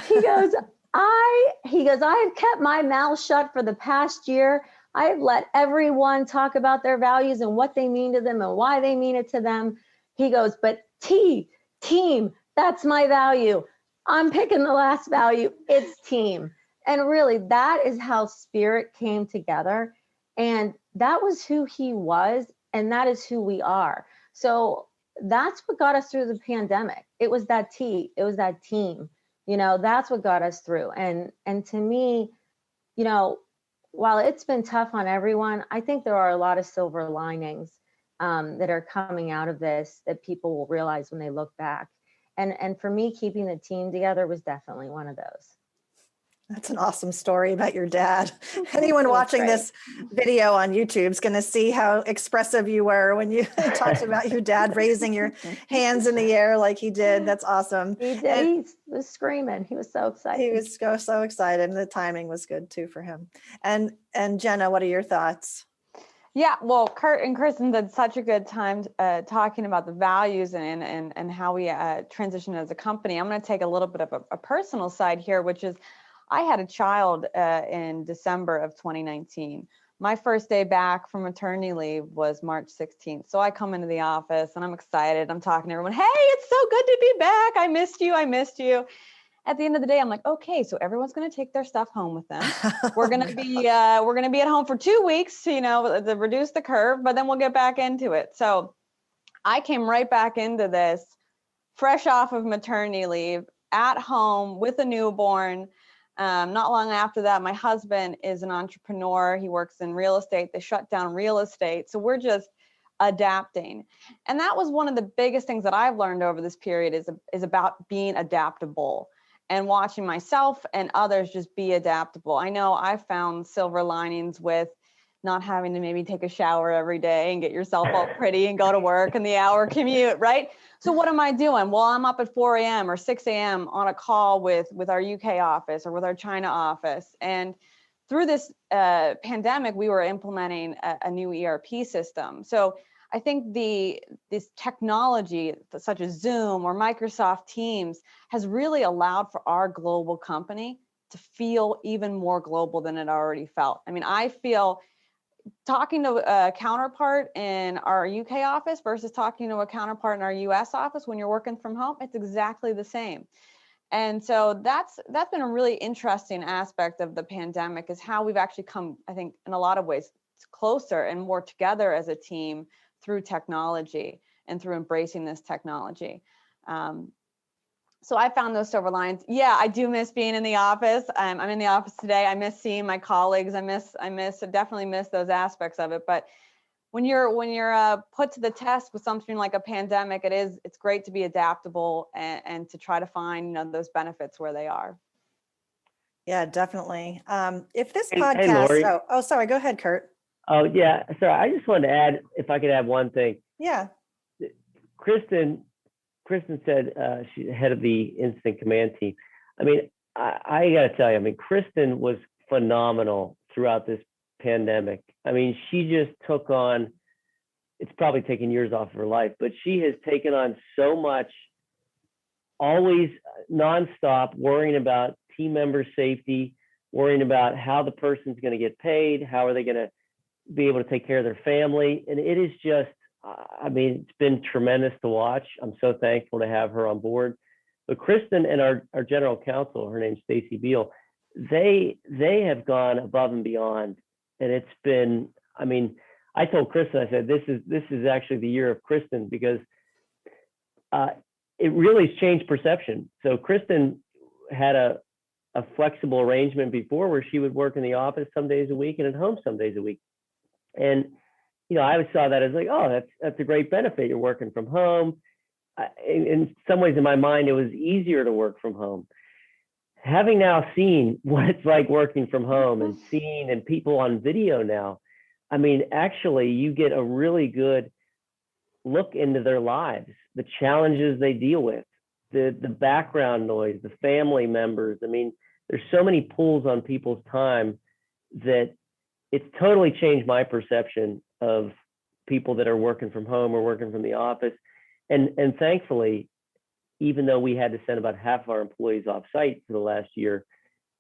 He goes, I have kept my mouth shut for the past year. I have let everyone talk about their values and what they mean to them and why they mean it to them. He goes, but team, that's my value. I'm picking the last value. It's team. And really, that is how spirit came together. And that was who he was, and that is who we are. So that's what got us through the pandemic. It was that T, it was that team. That's what got us through. And to me, while it's been tough on everyone, I think there are a lot of silver linings that are coming out of this that people will realize when they look back. And for me, keeping the team together was definitely one of those. That's an awesome story about your dad. Anyone It was watching great. this video on YouTube is going to see how expressive you were when you talked about your dad raising your hands in the air like he did. That's awesome. He did. And He was screaming. He was so excited. he was so excited, and the timing was good too for him. And Jenna, what are your thoughts? Yeah, well, Kurt and Kristin did such a good time talking about the values and how we transition as a company. I'm going to take a little bit of a personal side here, which is I had a child in December of 2019. My first day back from maternity leave was March 16th. So I come into the office and I'm excited. I'm talking to everyone. Hey, it's so good to be back. I missed you. I missed you. At the end of the day, I'm like, okay, so everyone's going to take their stuff home with them. We're going to be at home for 2 weeks, to reduce the curve, but then we'll get back into it. So I came right back into this fresh off of maternity leave at home with a newborn. Not long after that, my husband is an entrepreneur. He works in real estate. They shut down real estate. So we're just adapting. And that was one of the biggest things that I've learned over this period is about being adaptable and watching myself and others just be adaptable. I know I found silver linings with not having to maybe take a shower every day and get yourself all pretty and go to work and the hour commute, right? So what am I doing? Well, I'm up at 4 a.m. or 6 a.m. on a call with our UK office or with our China office. And through this pandemic, we were implementing a new ERP system. So I think this technology such as Zoom or Microsoft Teams has really allowed for our global company to feel even more global than it already felt. I mean, I feel talking to a counterpart in our UK office versus talking to a counterpart in our US office when you're working from home, it's exactly the same. And so that's been a really interesting aspect of the pandemic is how we've actually come, I think, in a lot of ways closer and more together as a team through technology and through embracing this technology. So I found those silver lines. Yeah, I do miss being in the office. I'm in the office today. I miss seeing my colleagues. I definitely miss those aspects of it. But when you're put to the test with something like a pandemic, it's great to be adaptable and to try to find those benefits where they are. Yeah, definitely. If this Hey, podcast, Laurie. sorry, go ahead, Kurt. Oh, yeah. Sorry, I just wanted to add, if I could add one thing. Yeah. Kristin said she's head of the incident command team. I mean, I got to tell you, I mean, Kristin was phenomenal throughout this pandemic. I mean, she just took on, it's probably taken years off of her life, but she has taken on so much, always nonstop, worrying about team member safety, worrying about how the person's going to get paid, how are they going to be able to take care of their family. And it is just, I mean, it's been tremendous to watch. I'm so thankful to have her on board. But Kristin and our general counsel, her name's Stacy Beal, they have gone above and beyond. And it's been, I mean, I told Kristin, I said, this is actually the year of Kristin because it really has changed perception. So Kristin had a flexible arrangement before where she would work in the office some days a week and at home some days a week. And, I always saw that as like, oh, that's a great benefit. You're working from home. In some ways in my mind, it was easier to work from home. Having now seen what it's like working from home and people on video now, I mean, actually you get a really good look into their lives, the challenges they deal with, the background noise, the family members. I mean, there's so many pulls on people's time that it's totally changed my perception of people that are working from home or working from the office. And thankfully, even though we had to send about half of our employees off site for the last year,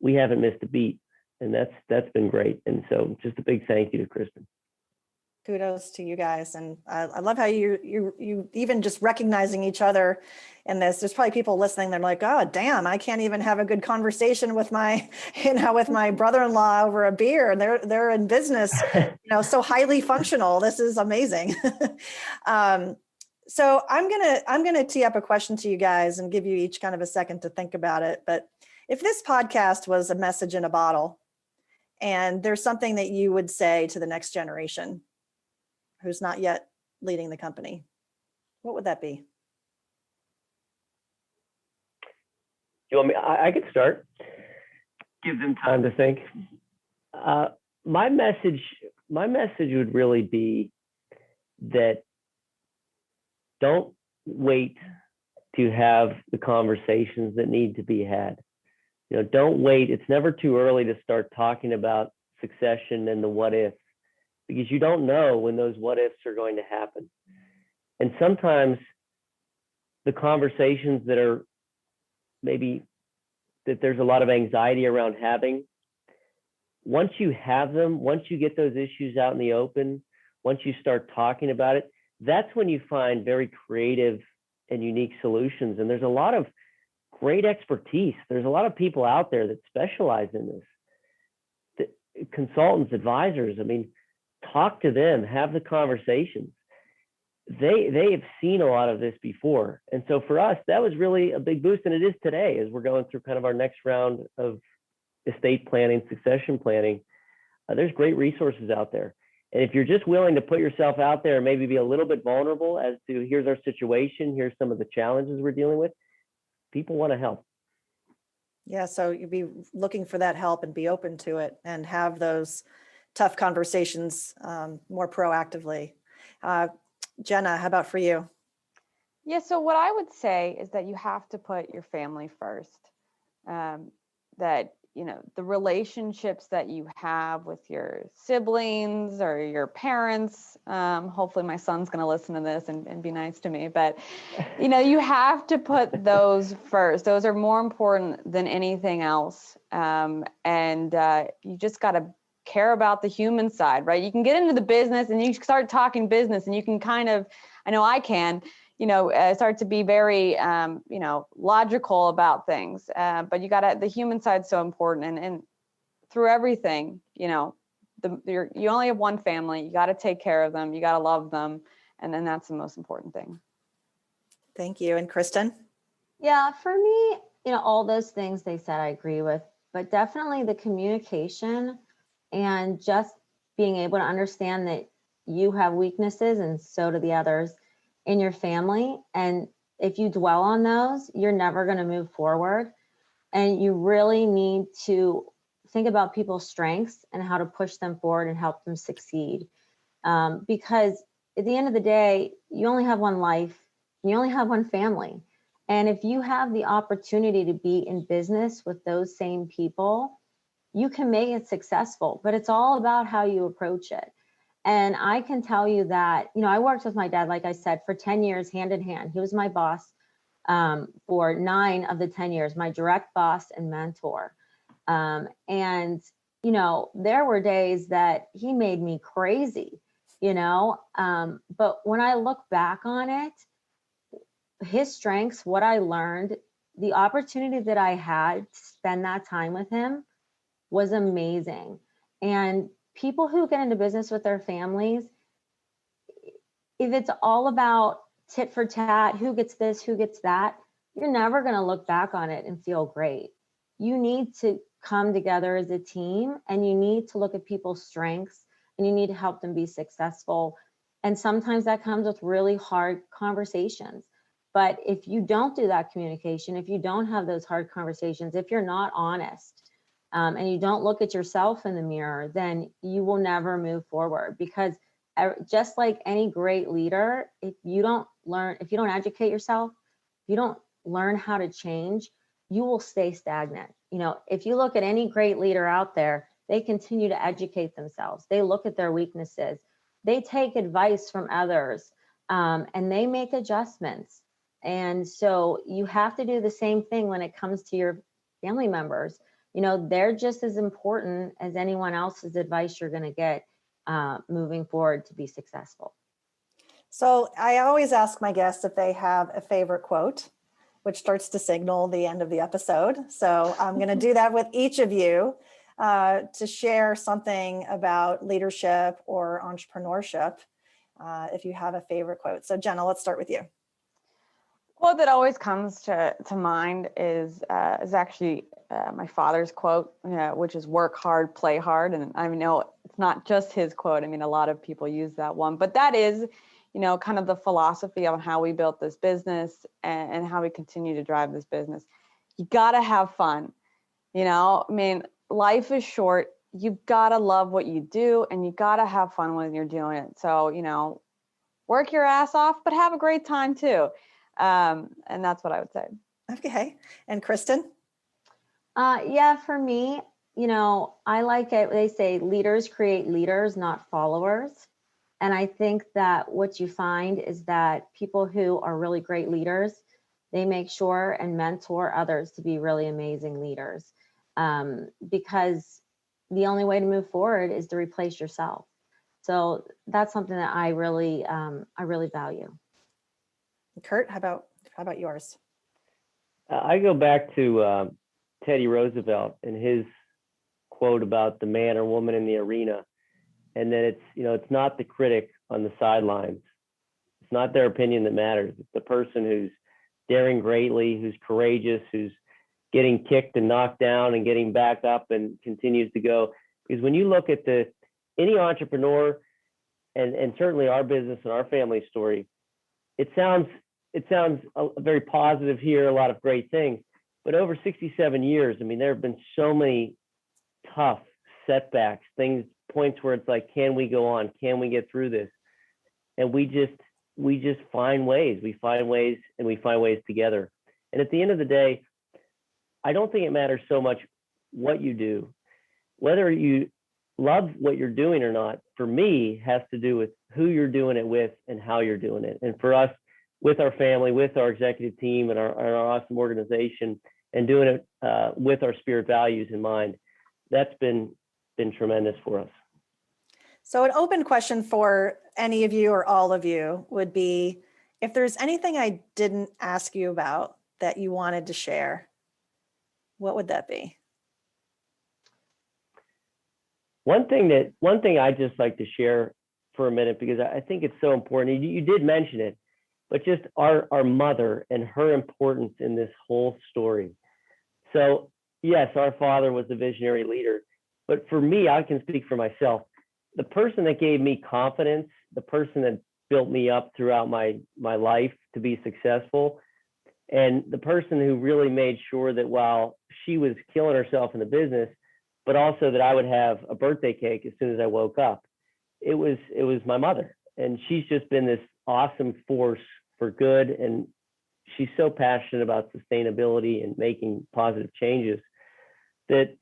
we haven't missed a beat. And that's been great. And so just a big thank you to Kristin. Kudos to you guys. And I love how you even just recognizing each other in this. There's probably people listening. They're like, oh, damn, I can't even have a good conversation with my, with my brother-in-law over a beer. And they're in business, so highly functional. This is amazing. So I'm gonna tee up a question to you guys and give you each kind of a second to think about it. But if this podcast was a message in a bottle, and there's something that you would say to the next generation who's not yet leading the company, what would that be? You want me? I could start. give them time to think. My message would really be that don't wait to have the conversations that need to be had. Don't wait. It's never too early to start talking about succession and the what ifs, because you don't know when those what ifs are going to happen. And sometimes the conversations that are maybe that there's a lot of anxiety around having, once you have them, once you get those issues out in the open, once you start talking about it, that's when you find very creative and unique solutions. And there's a lot of great expertise. There's a lot of people out there that specialize in this. The consultants, advisors, I mean, talk to them, have the conversations. They have seen a lot of this before. And so for us, that was really a big boost. And it is today, as we're going through kind of our next round of estate planning, succession planning. There's great resources out there. And if you're just willing to put yourself out there and maybe be a little bit vulnerable as to here's our situation, here's some of the challenges we're dealing with, people want to help. Yeah, so you'd be looking for that help and be open to it and have those tough conversations more proactively. Jenna, how about for you? Yeah, so what I would say is that you have to put your family first. That, the relationships that you have with your siblings or your parents, hopefully my son's going to listen to this and be nice to me, but, you have to put those first. Those are more important than anything else. And you just got to care about the human side, right? You can get into the business and you start talking business and you can kind of, I know I can, start to be very, logical about things. But you the human side's so important. And through everything, you only have one family. You got to take care of them. You got to love them. And then that's the most important thing. Thank you. And Kristin? Yeah, for me, all those things they said, I agree with, but definitely the communication and just being able to understand that you have weaknesses and so do the others in your family. And if you dwell on those, you're never going to move forward. And you really need to think about people's strengths and how to push them forward and help them succeed. Because at the end of the day, you only have one life, you only have one family. And if you have the opportunity to be in business with those same people, you can make it successful, but it's all about how you approach it. And I can tell you that, I worked with my dad, like I said, for 10 years, hand in hand. He was my boss for 9 of the 10 years, my direct boss and mentor. And, there were days that he made me crazy, but when I look back on it, his strengths, what I learned, the opportunity that I had to spend that time with him was amazing. And people who get into business with their families, if it's all about tit for tat, who gets this, who gets that, you're never going to look back on it and feel great. You need to come together as a team and you need to look at people's strengths and you need to help them be successful. And sometimes that comes with really hard conversations. But if you don't do that communication, if you don't have those hard conversations, if you're not honest, and you don't look at yourself in the mirror, then you will never move forward. Because just like any great leader, if you don't educate yourself, if you don't learn how to change, you will stay stagnant. If you look at any great leader out there, they continue to educate themselves. They look at their weaknesses. They take advice from others, and they make adjustments. And so you have to do the same thing when it comes to your family members. They're just as important as anyone else's advice you're going to get moving forward to be successful. So I always ask my guests if they have a favorite quote, which starts to signal the end of the episode. So I'm going to do that with each of you to share something about leadership or entrepreneurship, if you have a favorite quote. So Jenna, let's start with you. Quote that always comes to mind is actually my father's quote, which is "work hard, play hard." And I know it's not just his quote. I mean, a lot of people use that one, but that is, kind of the philosophy on how we built this business and how we continue to drive this business. You got to have fun. You know, I mean, life is short. You've got to love what you do, and you got to have fun when you're doing it. So, you know, work your ass off, but have a great time too. And that's what I would say. Okay. And Kristin? Yeah, for me, you know, I like it. They say leaders create leaders, not followers. And I think that what you find is that people who are really great leaders, they make sure and mentor others to be really amazing leaders. Because the only way to move forward is to replace yourself. So that's something that I really value. Kurt, how about yours? I go back to Teddy Roosevelt and his quote about the man or woman in the arena, and that it's, you know, it's not the critic on the sidelines. It's not their opinion that matters. It's the person who's daring greatly, who's courageous, who's getting kicked and knocked down and getting back up and continues to go. Because when you look at any entrepreneur and certainly our business and our family story, it sounds very positive here, a lot of great things. But over 67 years, I mean, there have been so many tough setbacks, points where it's like, can we go on? Can we get through this? And we just find ways. We find ways, and we find ways together. And at the end of the day, I don't think it matters so much what you do, whether you love what you're doing or not. For me, has to do with who you're doing it with and how you're doing it. And for us, with our family, with our executive team and our awesome organization, and doing it with our spirit values in mind, that's been tremendous for us. So an open question for any of you or all of you would be, if there's anything I didn't ask you about that you wanted to share, what would that be? One thing I'd just like to share for a minute, because I think it's so important. You did mention it, but just our mother and her importance in this whole story. So yes, our father was a visionary leader, but for me, I can speak for myself. The person that gave me confidence, the person that built me up throughout my life to be successful, and the person who really made sure that while she was killing herself in the business, but also that I would have a birthday cake as soon as I woke up, it was my mother. And she's just been this awesome force for good. And she's so passionate about sustainability and making positive changes that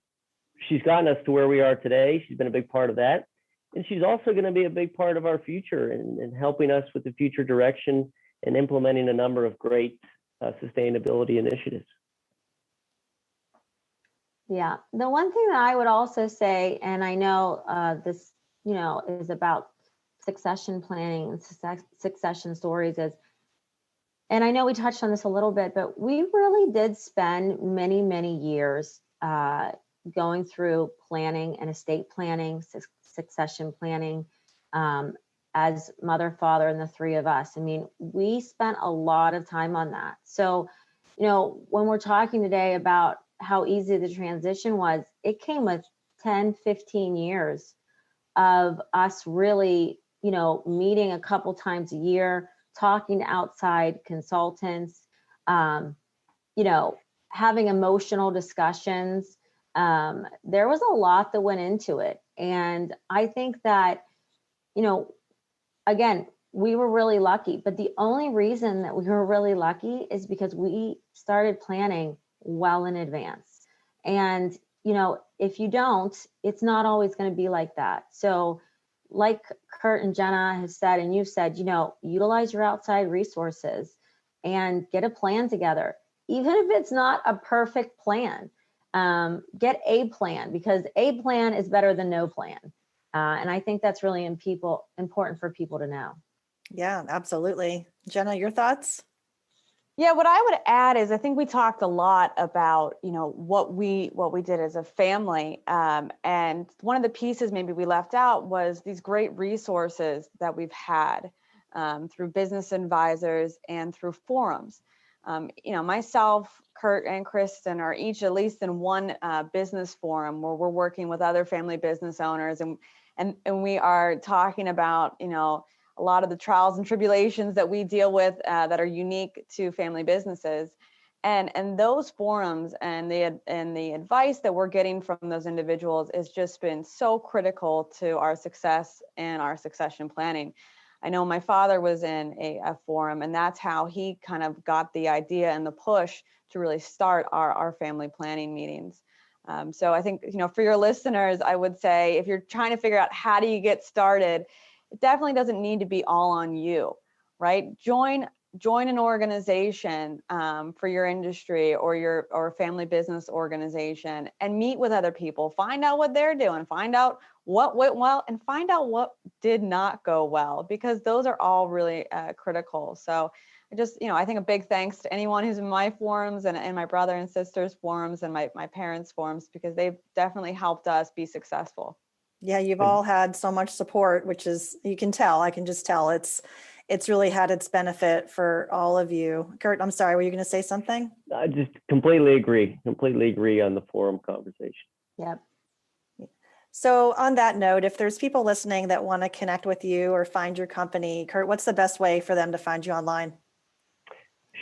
she's gotten us to where we are today. She's been a big part of that. And she's also going to be a big part of our future and helping us with the future direction and implementing a number of great sustainability initiatives. Yeah, the one thing that I would also say, and I know this, you know, is about succession planning and succession stories is, and I know we touched on this a little bit, but we really did spend many, many years going through planning and estate planning, succession planning, as mother, father, and the three of us. I mean, we spent a lot of time on that. So, you know, when we're talking today about how easy the transition was, it came with 10, 15 years of us really, you know, meeting a couple times a year, talking to outside consultants, you know, having emotional discussions. There was a lot that went into it. And I think that, you know, again, we were really lucky, but the only reason that we were really lucky is because we started planning well in advance. And, you know, if you don't, it's not always going to be like that. So like Kurt and Jenna has said, and you've said, you know, utilize your outside resources and get a plan together. Even if it's not a perfect plan, get a plan, because a plan is better than no plan. And I think that's really important for people to know. Yeah, absolutely. Jenna, your thoughts? Yeah, what I would add is I think we talked a lot about, you know, what we did as a family. And one of the pieces maybe we left out was these great resources that we've had through business advisors and through forums. You know, myself, Kurt, and Kristin are each at least in one business forum where we're working with other family business owners, and we are talking about, you know, a lot of the trials and tribulations that we deal with that are unique to family businesses. And those forums and the advice that we're getting from those individuals has just been so critical to our success and our succession planning. I know my father was in a forum, and that's how he kind of got the idea and the push to really start our family planning meetings. So I think, for your listeners, I would say if you're trying to figure out how do you get started, it definitely doesn't need to be all on you, right? Join an organization for your industry or family business organization, and meet with other people. Find out what they're doing. Find out what went well and find out what did not go well, because those are all really critical. So I think a big thanks to anyone who's in my forums and my brother and sister's forums and my parents' forums, because they've definitely helped us be successful. Yeah, you've all had so much support, which is, you can tell, I can just tell it's really had its benefit for all of you. Kurt, I'm sorry, were you going to say something? I just completely agree on the forum conversation. Yep. So on that note, if there's people listening that want to connect with you or find your company, Kurt, what's the best way for them to find you online?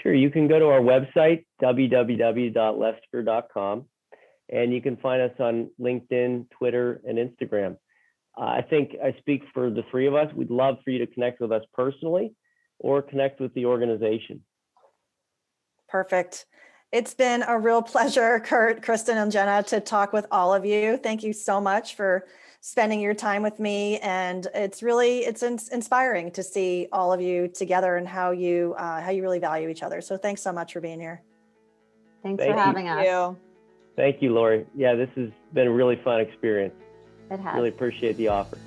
Sure, you can go to our website, www.lesker.com, and you can find us on LinkedIn, Twitter, and Instagram. I think I speak for the three of us. We'd love for you to connect with us personally or connect with the organization. Perfect. It's been a real pleasure, Kurt, Kristin, and Jenna, to talk with all of you. Thank you so much for spending your time with me. And it's inspiring to see all of you together and how you really value each other. So thanks so much for being here. Thanks for having us. Thank you, Laurie. Yeah, this has been a really fun experience. It has. Really appreciate the offer.